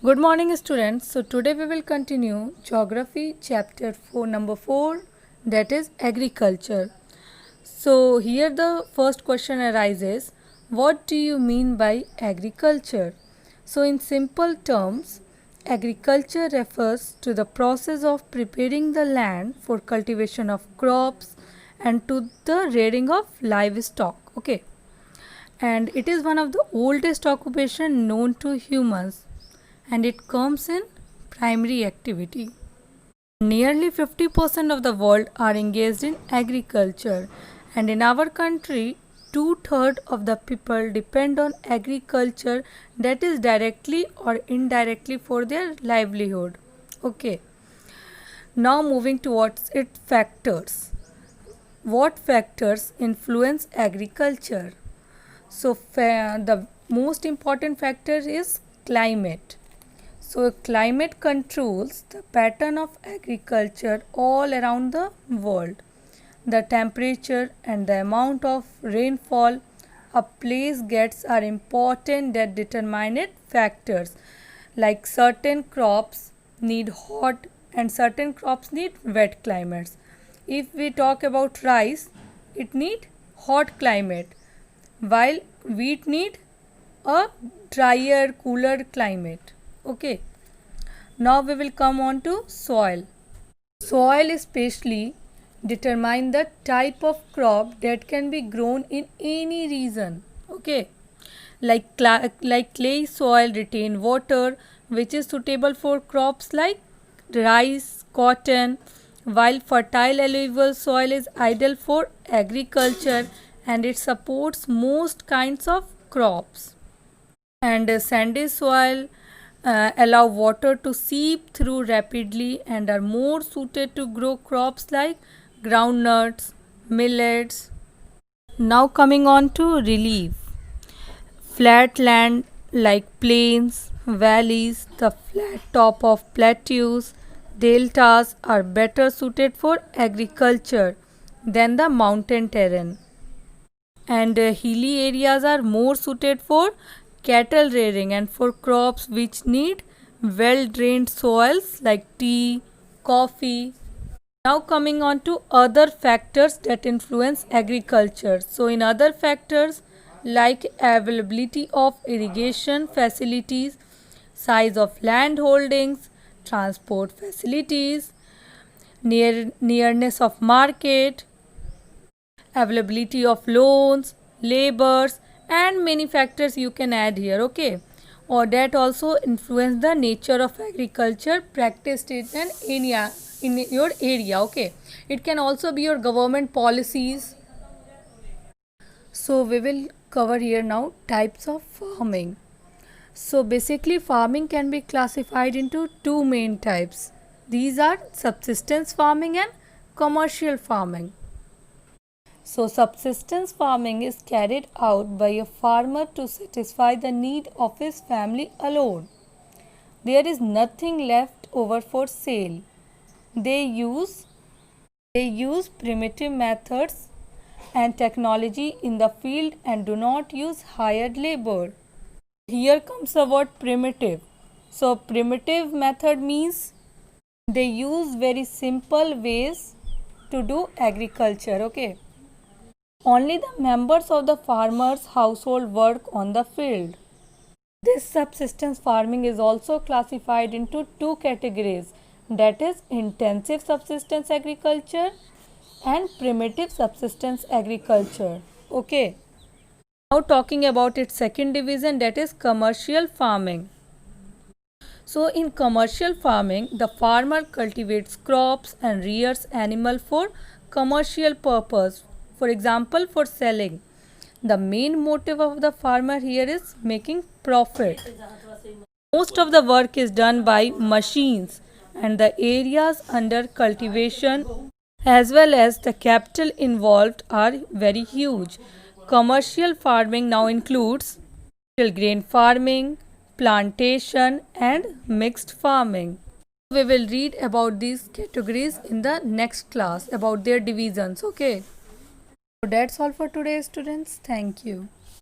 Good morning, students. So today we will continue geography chapter 4 number 4, that is agriculture. So here the first question arises, what do you mean by agriculture? So in simple terms, agriculture refers to the process of preparing the land for cultivation of crops and to the rearing of livestock. Okay, and it is one of the oldest occupation known to humans, and it comes in primary activity. Nearly 50% of the world are engaged in agriculture, and in our country, two-thirds of the people depend on agriculture, that is directly or indirectly for their livelihood. Okay. Now moving towards its factors. What factors influence agriculture? So the most important factor is climate. So climate controls the pattern of agriculture all around the world. The temperature and the amount of rainfall a place gets are important that determine it factors. Like certain crops need hot and certain crops need wet climates. If we talk about rice, it need hot climate, while wheat need a drier, cooler climate. Okay. Now we will come on to soil. Soil especially determine the type of crop that can be grown in any region. Okay. Like clay soil retain water, which is suitable for crops like rice, cotton, while fertile alluvial soil is ideal for agriculture and it supports most kinds of crops. And sandy soil allow water to seep through rapidly and are more suited to grow crops like groundnuts, millets. Now coming on to relief. Flat land like plains, valleys, the flat top of plateaus, deltas are better suited for agriculture than the mountain terrain. And hilly areas are more suited for cattle rearing and for crops which need well drained soils like tea, coffee. Now coming on to other factors that influence agriculture. So in other factors like availability of irrigation facilities, size of land holdings, transport facilities, nearness of market, availability of loans, labors, and many factors you can add here. Okay, or that also influence the nature of agriculture practiced in an area, in your area. Okay, it can also be your government policies. So we will cover here now types of farming. So basically farming can be classified into two main types. These are subsistence farming and commercial farming. So subsistence farming is carried out by a farmer to satisfy the need of his family alone. There is nothing left over for sale. They use primitive methods and technology in the field and do not use hired labor. Here comes the word primitive. So primitive method means they use very simple ways to do agriculture. Okay. Only the members of the farmer's household work on the field. This subsistence farming is also classified into two categories, that is intensive subsistence agriculture and primitive subsistence agriculture. Okay. Now talking about its second division, that is commercial farming. So in commercial farming, the farmer cultivates crops and rears animal for commercial purpose. For example, for selling. The main motive of the farmer here is making profit. Most of the work is done by machines and the areas under cultivation as well as the capital involved are very huge. Commercial farming now includes grain farming, plantation and mixed farming. We will read about these categories in the next class about their divisions. Okay. So that's all for today, students. Thank you.